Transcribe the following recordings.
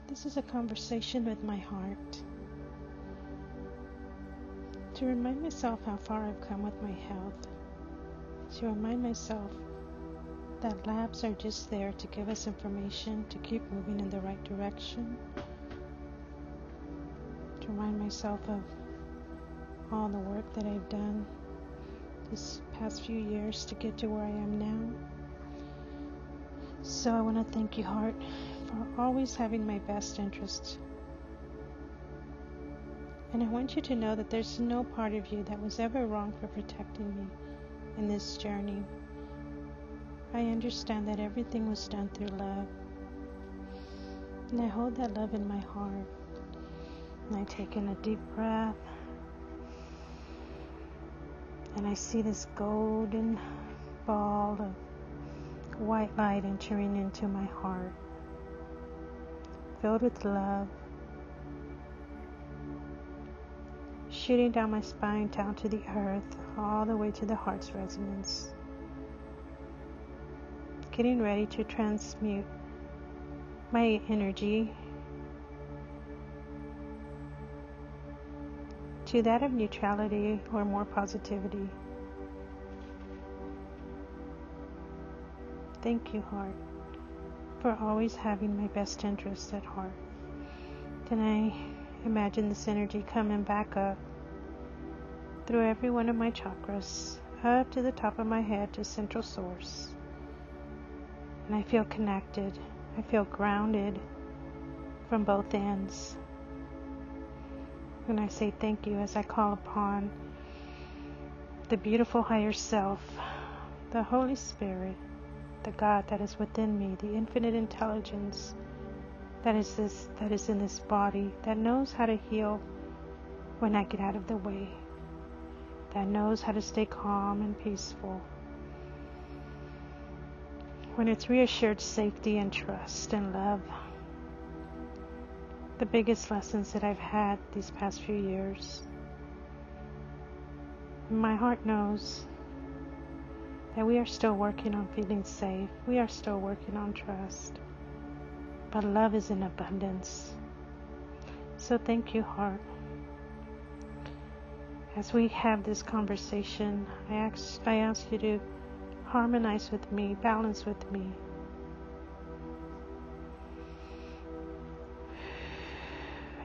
This is a conversation with my heart. To remind myself how far I've come with my health. To remind myself that labs are just there to give us information to keep moving in the right direction. To remind myself of all the work that I've done this past few years to get to where I am now. So I want to thank you, heart, for always having my best interests. And I want you to know that there's no part of you that was ever wrong for protecting me in this journey. I understand that everything was done through love. And I hold that love in my heart. And I take in a deep breath. And I see this golden ball of white light entering into my heart, filled with love, shooting down my spine down to the earth, all the way to the heart's resonance, getting ready to transmute my energy to that of neutrality or more positivity. Thank you, heart, for always having my best interests at heart. Then I imagine this energy coming back up through every one of my chakras, up to the top of my head to central source. And I feel connected. I feel grounded from both ends. And I say thank you as I call upon the beautiful higher self, the Holy Spirit, the God that is within me, the infinite intelligence that is in this body, that knows how to heal when I get out of the way, that knows how to stay calm and peaceful when it's reassured safety and trust and love. The biggest lessons that I've had these past few years. My heart knows that we are still working on feeling safe. We are still working on trust. But love is in abundance. So thank you, heart. As we have this conversation, I ask you to harmonize with me, balance with me.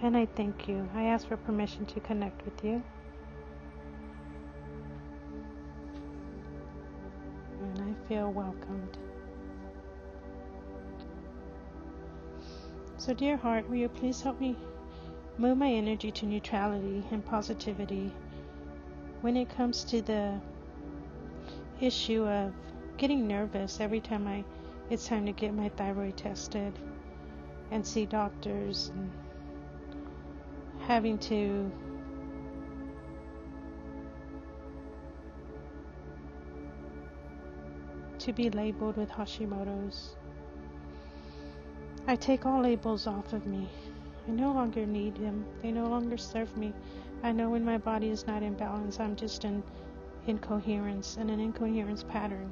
And I thank you. I ask for permission to connect with you. And I feel welcomed. So dear heart, will you please help me move my energy to neutrality and positivity when it comes to the issue of getting nervous every time it's time to get my thyroid tested and see doctors, and having to be labeled with Hashimoto's. I take all labels off of me. I no longer need them. They no longer serve me. I know when my body is not in balance, I'm just in incoherence, and an incoherence pattern.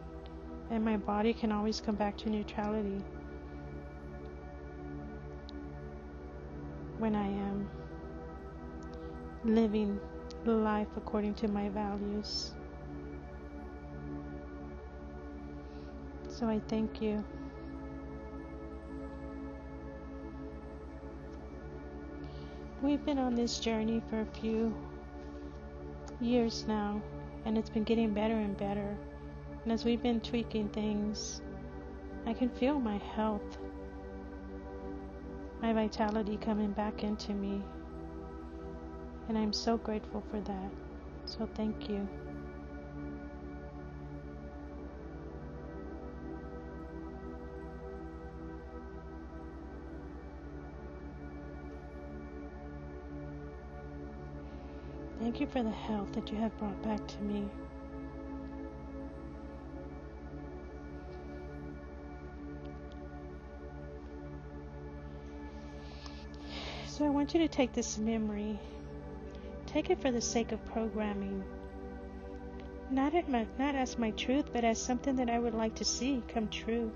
And my body can always come back to neutrality when I am living life according to my values. So I thank you. We've been on this journey for a few years now, and it's been getting better and better. And as we've been tweaking things, I can feel my health, my vitality coming back into me. And I'm so grateful for that. So thank you. Thank you for the health that you have brought back to me. So I want you to take this memory, take it for the sake of programming, not as my truth, but as something that I would like to see come true.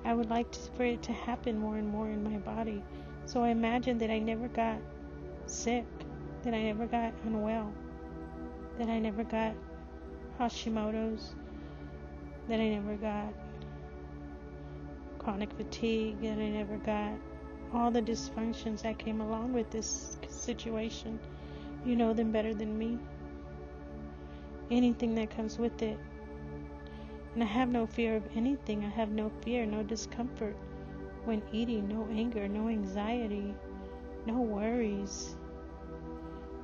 I would like for it to happen more and more in my body, So I imagine that I never got sick, that I never got unwell, that I never got Hashimoto's, that I never got chronic fatigue, that I never got all the dysfunctions that came along with this situation. You know them better than me. Anything that comes with it. And I have no fear of anything. I have no fear, no discomfort when eating, no anger, no anxiety, no worries,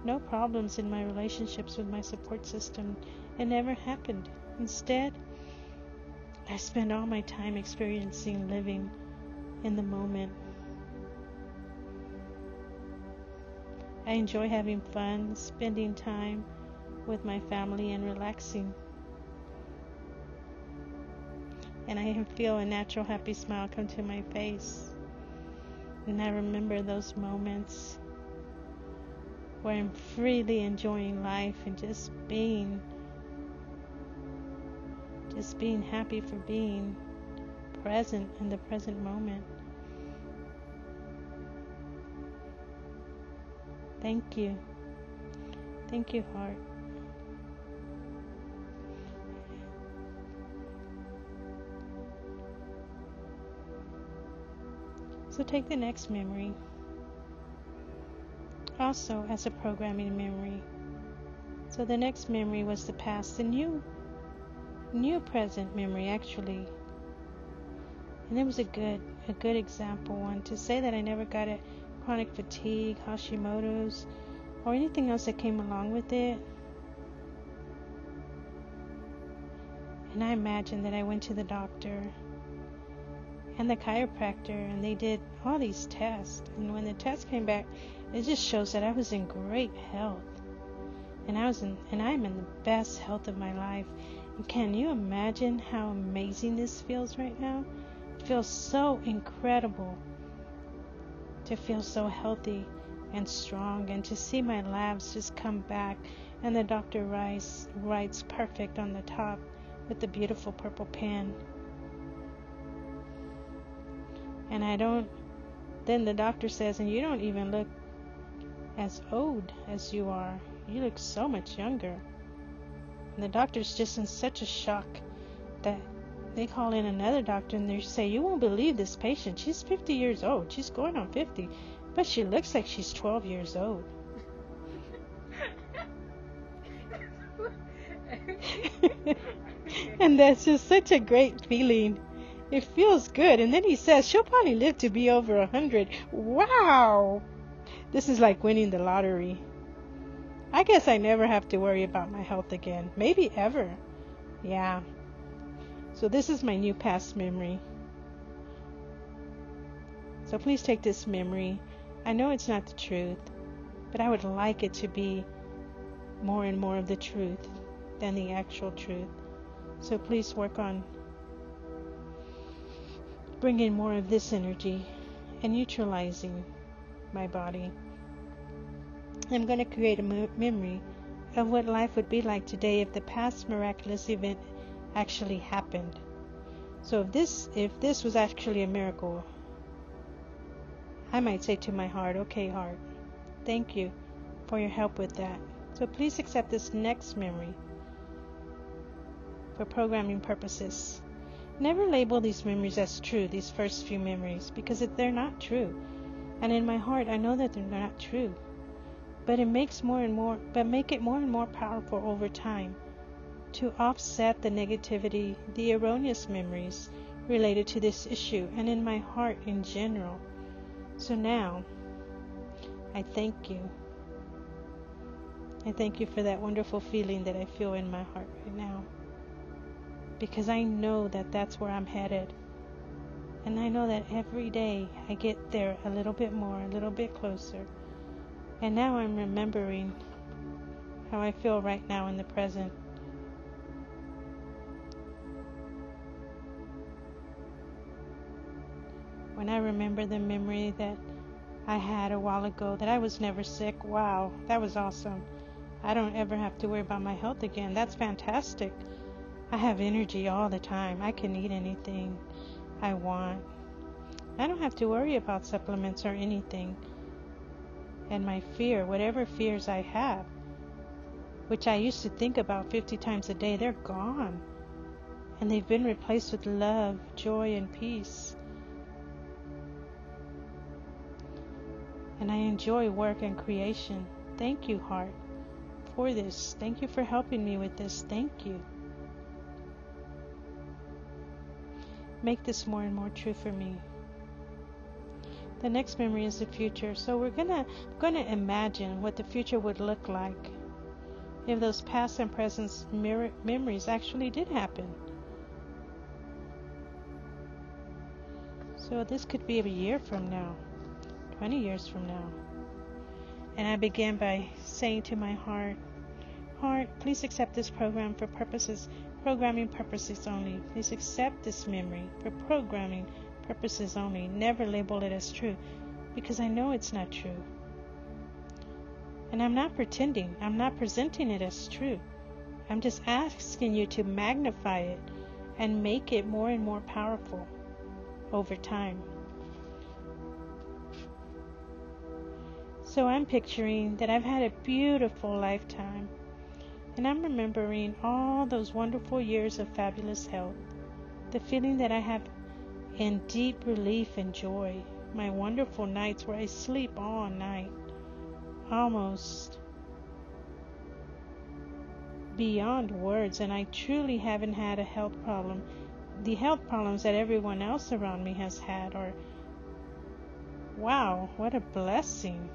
no problems in my relationships with my support system. It never happened. Instead, I spend all my time experiencing living in the moment. I enjoy having fun, spending time with my family and relaxing. And I can feel a natural happy smile come to my face. And I remember those moments where I'm freely enjoying life and just being happy for being present in the present moment. Thank you. Thank you, heart. So take the next memory, also as a programming memory. So the next memory was the past, the new present memory actually. And it was a good example one to say that I never got a chronic fatigue, Hashimoto's, or anything else that came along with it. And I imagine that I went to the doctor and the chiropractor, and they did all these tests. And when the tests came back, it just shows that I was in great health, and I'm in the best health of my life. And can you imagine how amazing this feels right now? It feels so incredible to feel so healthy and strong, and to see my labs just come back, and the doctor writes perfect on the top with the beautiful purple pen. And then the doctor says, and you don't even look as old as you are. You look so much younger. And the doctor's just in such a shock that they call in another doctor and they say, you won't believe this patient. She's 50 years old. She's going on 50. But she looks like she's 12 years old. And that's just such a great feeling. It feels good. And then he says she'll probably live to be over 100. Wow! This is like winning the lottery. I guess I never have to worry about my health again. Maybe ever. Yeah. So this is my new past memory. So please take this memory. I know it's not the truth, but I would like it to be more and more of the truth than the actual truth. So please work on bringing more of this energy and neutralizing my body. I'm going to create a memory of what life would be like today if the past miraculous event actually happened. So if this was actually a miracle, I might say to my heart, okay, heart, thank you for your help with that. So please accept this next memory for programming purposes. Never label these memories as true, these first few memories, because they're not true. And in my heart, I know that they're not true. But make it more and more powerful over time to offset the negativity, the erroneous memories related to this issue, and in my heart in general. So now, I thank you. I thank you for that wonderful feeling that I feel in my heart right now. Because I know that that's where I'm headed. And I know that every day I get there a little bit more, a little bit closer. And now I'm remembering how I feel right now in the present. When I remember the memory that I had a while ago, that I was never sick, wow, that was awesome. I don't ever have to worry about my health again. That's fantastic. I have energy all the time. I can eat anything I want. I don't have to worry about supplements or anything. And my fear, whatever fears I have, which I used to think about 50 times a day, they're gone. And they've been replaced with love, joy, and peace. And I enjoy work and creation. Thank you, heart, for this. Thank you for helping me with this. Thank you. Make this more and more true for me. The next memory is the future. So we're gonna imagine what the future would look like if those past and present memories actually did happen. So this could be a year from now, 20 years from now. And I began by saying to my heart, Heart, please accept this program for programming purposes only. Please accept this memory for programming purposes only. Never label it as true, because I know it's not true. And I'm not pretending. I'm not presenting it as true. I'm just asking you to magnify it and make it more and more powerful over time. So I'm picturing that I've had a beautiful lifetime, and I'm remembering all those wonderful years of fabulous health, the feeling that I have in deep relief and joy, my wonderful nights where I sleep all night, almost beyond words, and I truly haven't had a health problem. The health problems that everyone else around me has had are, wow, what a blessing.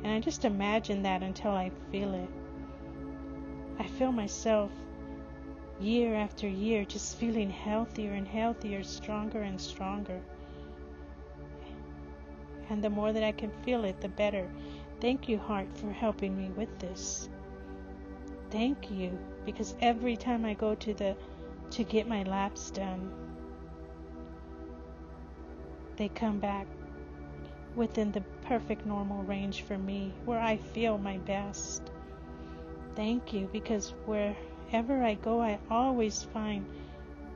And I just imagine that until I feel it. I feel myself year after year just feeling healthier and healthier, stronger and stronger. And the more that I can feel it, the better. Thank you, heart, for helping me with this. Thank you, because every time I go to get my labs done, they come back within the perfect normal range for me, where I feel my best. Thank you, because wherever I go, I always find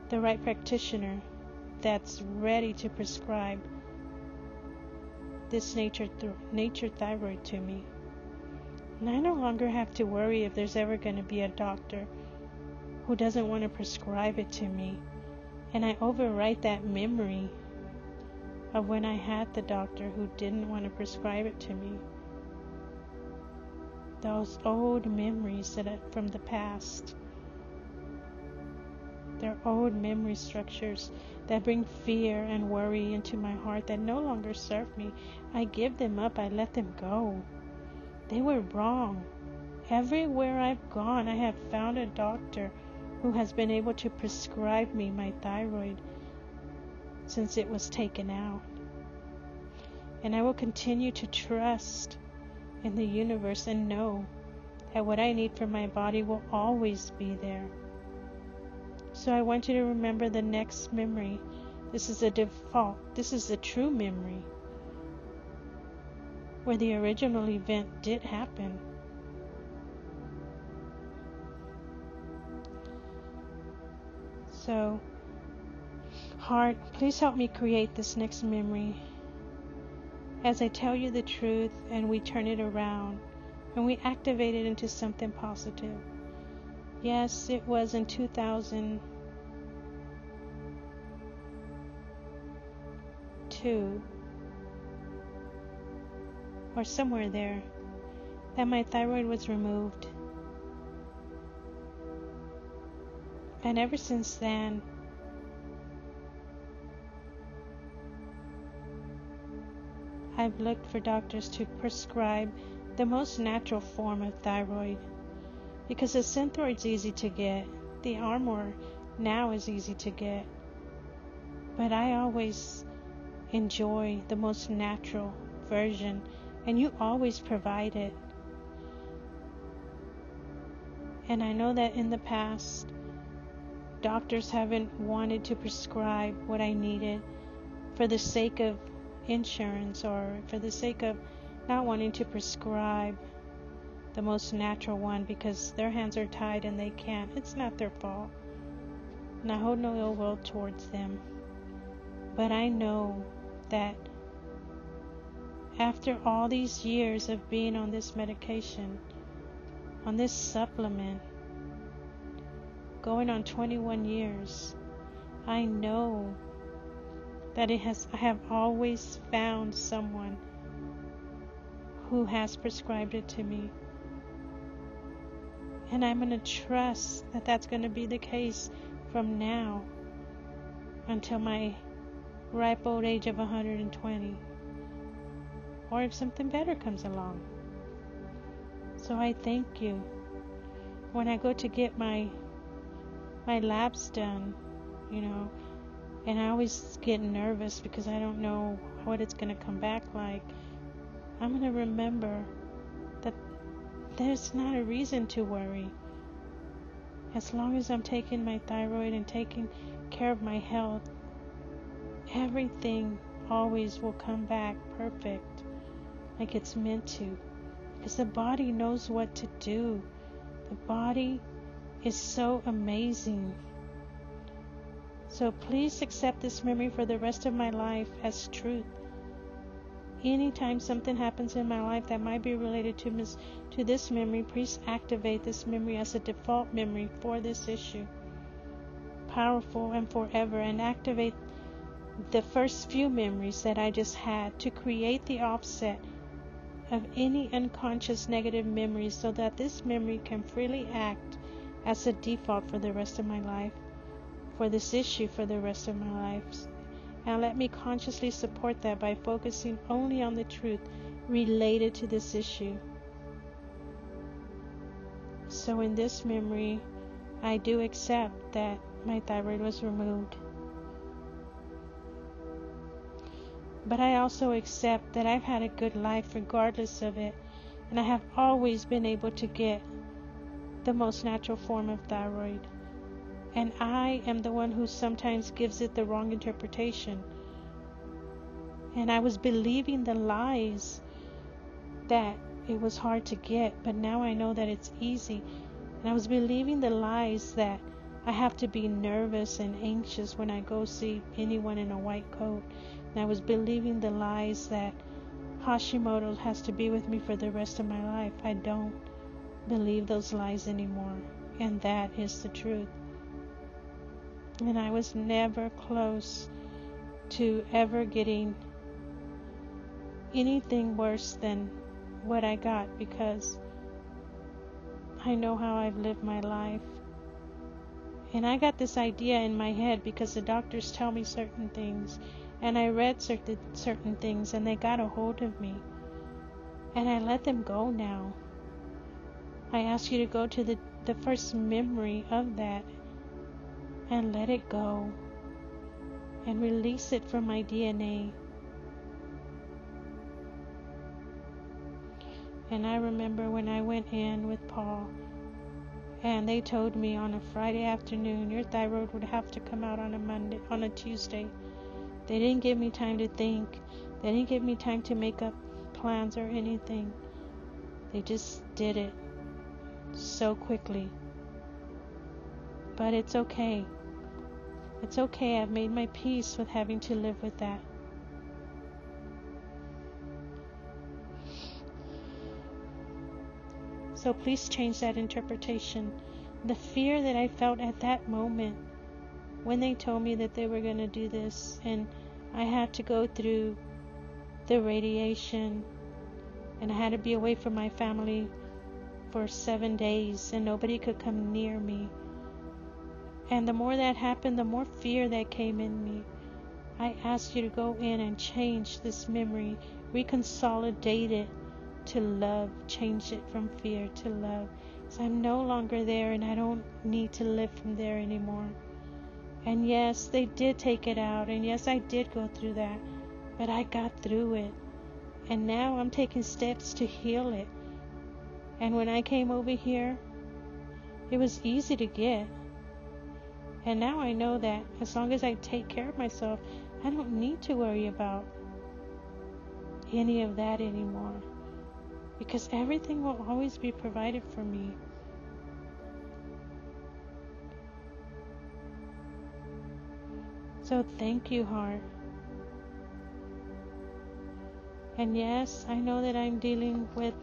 the right practitioner that's ready to prescribe this nature thyroid to me. And I no longer have to worry if there's ever going to be a doctor who doesn't want to prescribe it to me. And I overwrite that memory of when I had the doctor who didn't want to prescribe it to me. Those old memories from the past. They're old memory structures that bring fear and worry into my heart that no longer serve me. I give them up. I let them go. They were wrong. Everywhere I've gone, I have found a doctor who has been able to prescribe me my thyroid since it was taken out. And I will continue to trust in the universe and know that what I need for my body will always be there. So I want you to remember the next memory. This is a default. This is a true memory where the original event did happen. So, heart, please help me create this next memory as I tell you the truth and we turn it around and we activate it into something positive. Yes, it was in 2002 or somewhere there that my thyroid was removed. And ever since then, I've looked for doctors to prescribe the most natural form of thyroid, because the Synthroid's easy to get. The Armor now is easy to get. But I always enjoy the most natural version, and you always provide it. And I know that in the past, doctors haven't wanted to prescribe what I needed for the sake of insurance or for the sake of not wanting to prescribe the most natural one because their hands are tied and they can't. It's not their fault. And I hold no ill will towards them. But I know that after all these years of being on this medication, on this supplement, going on 21 years, I know that I have always found someone who has prescribed it to me. And I'm going to trust that that's going to be the case from now until my ripe old age of 120. Or if something better comes along. So I thank you. When I go to get my labs done, and I always get nervous because I don't know what it's going to come back like, I'm going to remember that there's not a reason to worry. As long as I'm taking my thyroid and taking care of my health, everything always will come back perfect, like it's meant to. Because the body knows what to do. The body is so amazing. So please accept this memory for the rest of my life as truth. Anytime something happens in my life that might be related to this memory, please activate this memory as a default memory for this issue. Powerful and forever. And activate the first few memories that I just had to create the offset of any unconscious negative memories so that this memory can freely act as a default for the rest of my life, for this issue for the rest of my life. And let me consciously support that by focusing only on the truth related to this issue. So in this memory, I do accept that my thyroid was removed. But I also accept that I've had a good life regardless of it, and I have always been able to get the most natural form of thyroid. And I am the one who sometimes gives it the wrong interpretation. And I was believing the lies that it was hard to get, but now I know that it's easy. And I was believing the lies that I have to be nervous and anxious when I go see anyone in a white coat. And I was believing the lies that Hashimoto has to be with me for the rest of my life. I don't believe those lies anymore. And that is the truth. And I was never close to ever getting anything worse than what I got, because I know how I've lived my life. And I got this idea in my head because the doctors tell me certain things, and I read certain things, and they got a hold of me. And I let them go now. I ask you to go to the first memory of that and let it go and release it from my DNA. And I remember when I went in with Paul, and they told me on a Friday afternoon, your thyroid would have to come out on a Tuesday. They didn't give me time to think. They didn't give me time to make up plans or anything. They just did it so quickly. But it's okay. It's okay. I've made my peace with having to live with that. So please change that interpretation. The fear that I felt at that moment when they told me that they were going to do this, and I had to go through the radiation, and I had to be away from my family for 7 days, and nobody could come near me. And the more that happened, the more fear that came in me. I ask you to go in and change this memory, reconsolidate it to love, change it from fear to love. So I'm no longer there, and I don't need to live from there anymore. And yes, they did take it out, and yes, I did go through that, but I got through it. And now I'm taking steps to heal it. And when I came over here, it was easy to get. And now I know that as long as I take care of myself, I don't need to worry about any of that anymore. Because everything will always be provided for me. So thank you, heart. And yes, I know that I'm dealing with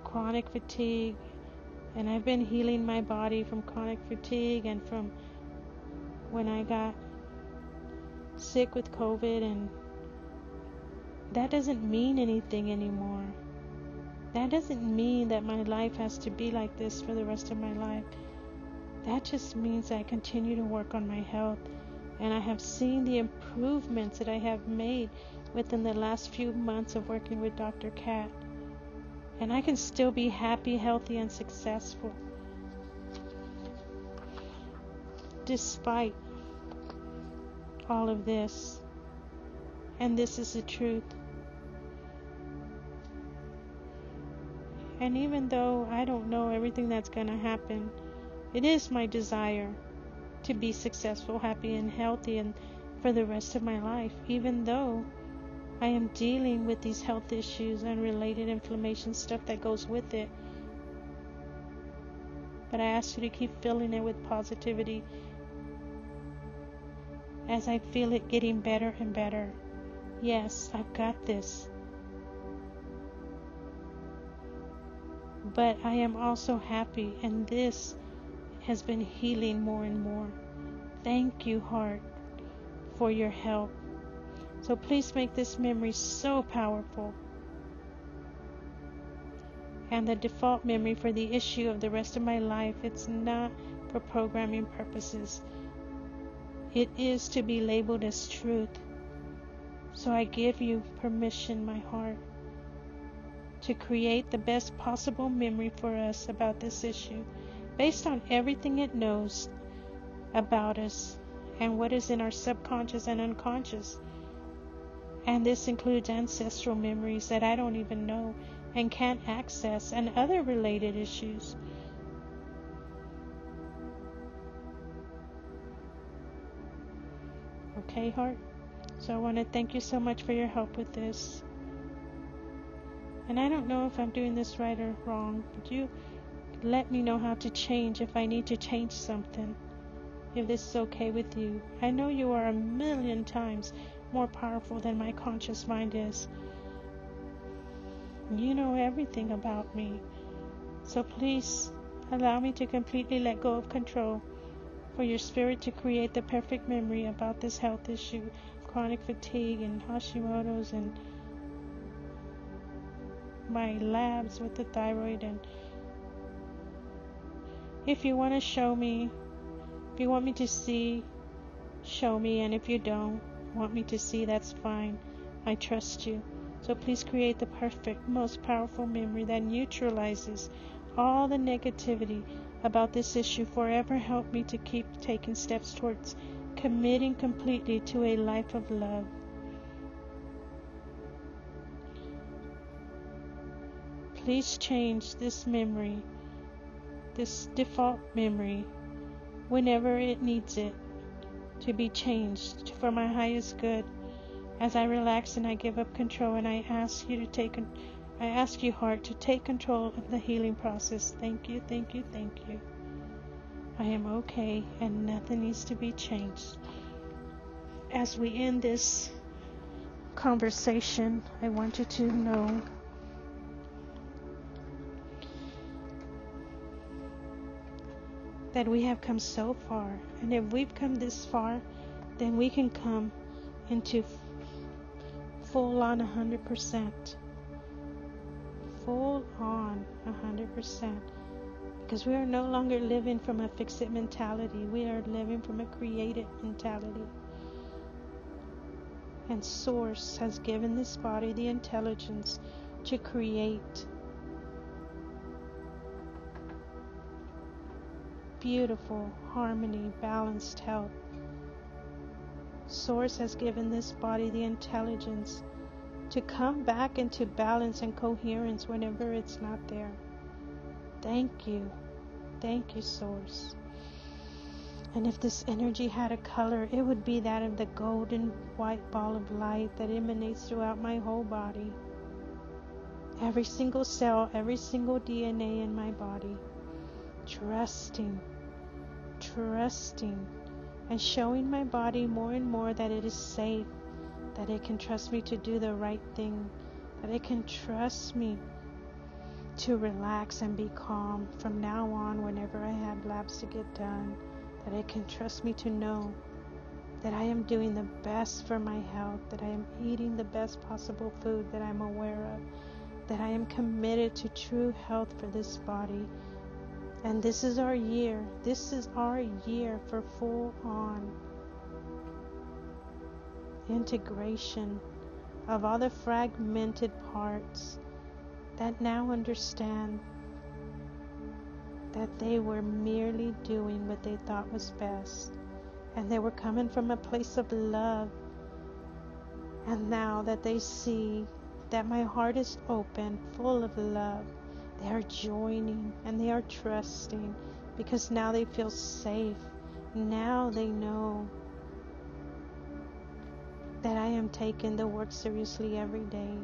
chronic fatigue, and I've been healing my body from chronic fatigue and from when I got sick with COVID, and that doesn't mean anything anymore. That doesn't mean that my life has to be like this for the rest of my life. That just means I continue to work on my health, and I have seen the improvements that I have made within the last few months of working with Dr. Cat. And I can still be happy, healthy, and successful despite all of this. And this is the truth. And even though I don't know everything that's going to happen, it is my desire to be successful, happy, and healthy and for the rest of my life, even though I am dealing with these health issues and related inflammation stuff that goes with it. But I ask you to keep filling it with positivity as I feel it getting better and better. Yes, I've got this. But I am also happy, and this has been healing more and more. Thank you, heart, for your help. So please make this memory so powerful. And the default memory for the issue of the rest of my life, it's not for programming purposes. It is to be labeled as truth. So I give you permission, my heart, to create the best possible memory for us about this issue, based on everything it knows about us and what is in our subconscious and unconscious. And this includes ancestral memories that I don't even know and can't access, and other related issues. Okay, heart? So I want to thank you so much for your help with this. And I don't know if I'm doing this right or wrong, but you let me know how to change if I need to change something, if this is okay with you. I know you are a million times more powerful than my conscious mind is. You know everything about me. So please allow me to completely let go of control, for your spirit to create the perfect memory about this health issue, chronic fatigue and Hashimoto's, and my labs with the thyroid. And if you want to show me, if you want me to see, show me. And if you don't want me to see, that's fine. I trust you. So please create the perfect, most powerful memory that neutralizes all the negativity about this issue. Forever help me to keep taking steps towards committing completely to a life of love. Please change this memory, this default memory, whenever it needs it to be changed for my highest good. As I relax and I give up control, and I ask you, heart, to take control of the healing process. Thank you, thank you, thank you. I am okay, and nothing needs to be changed. As we end this conversation, I want you to know that we have come so far, and if we've come this far, then we can come into full on 100%. Full on 100%. Because we are no longer living from a fix-it mentality. We are living from a creative mentality. And Source has given this body the intelligence to create beautiful harmony, balanced health. Source has given this body the intelligence to come back into balance and coherence whenever it's not there. Thank you. Thank you, Source. And if this energy had a color, it would be that of the golden white ball of light that emanates throughout my whole body. Every single cell, every single DNA in my body. Trusting, and showing my body more and more that it is safe, that it can trust me to do the right thing, that it can trust me to relax and be calm from now on whenever I have labs to get done, that it can trust me to know that I am doing the best for my health, that I am eating the best possible food that I'm aware of, that I am committed to true health for this body. And this is our year. This is our year for full-on integration of all the fragmented parts that now understand that they were merely doing what they thought was best, and they were coming from a place of love. And now that they see that my heart is open, full of love, they are joining and they are trusting, because now they feel safe. Now they know that I am taking the work seriously every day,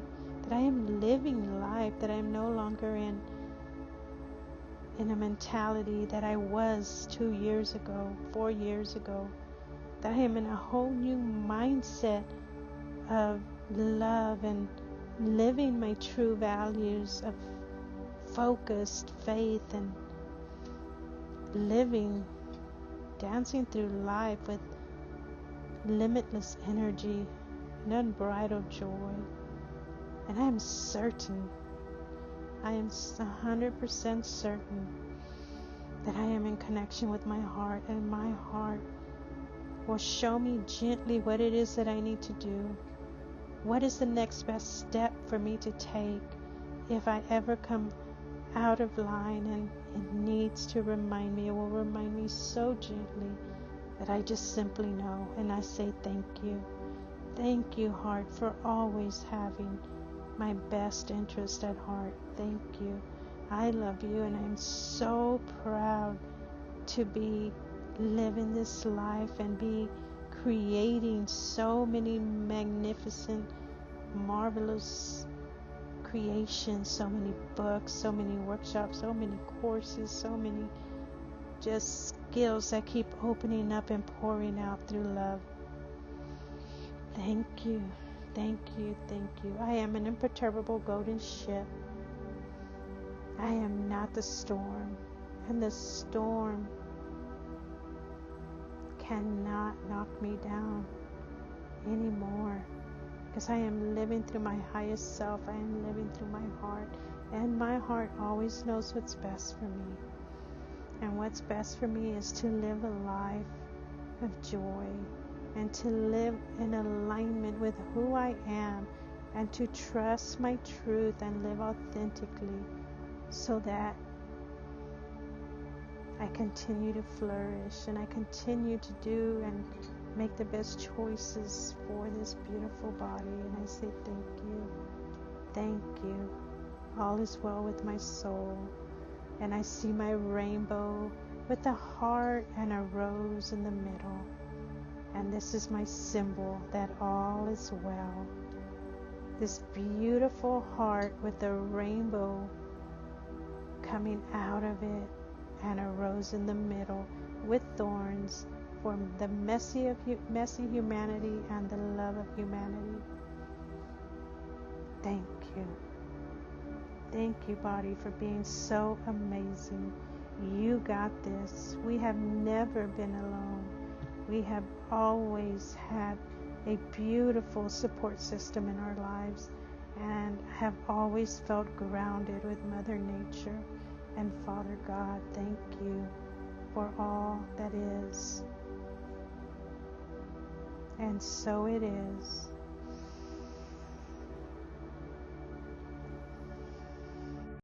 that I am living life, that I am no longer in a mentality that I was 2 years ago, 4 years ago, that I am in a whole new mindset of love and living my true values of focused faith and living, dancing through life with limitless energy and unbridled joy. And I am certain, I am 100% certain that I am in connection with my heart, and my heart will show me gently what it is that I need to do. What is the next best step for me to take if I ever come out of line, and it needs to remind me. It will remind me so gently that I just simply know, and I say thank you. Thank you, heart, for always having my best interest at heart. Thank you. I love you, and I'm so proud to be living this life and be creating so many magnificent, marvelous creations, so many books, so many workshops, so many courses, so many just skills that keep opening up and pouring out through love. Thank you, thank you, thank you. I am an imperturbable golden ship. I am not the storm, and the storm cannot knock me down anymore, because I am living through my highest self. I am living through my heart, and my heart always knows what's best for me. And what's best for me is to live a life of joy, and to live in alignment with who I am, and to trust my truth and live authentically, so that I continue to flourish and I continue to do and make the best choices for this beautiful body. And I say thank you. Thank you. All is well with my soul. And I see my rainbow with a heart and a rose in the middle. And this is my symbol that all is well. This beautiful heart with a rainbow coming out of it, and a rose in the middle with thorns for the messy humanity and the love of humanity. Thank you. Thank you, body, for being so amazing. You got this. We have never been alone. We have always had a beautiful support system in our lives, and have always felt grounded with Mother Nature and Father God. Thank you for all that is. And so it is.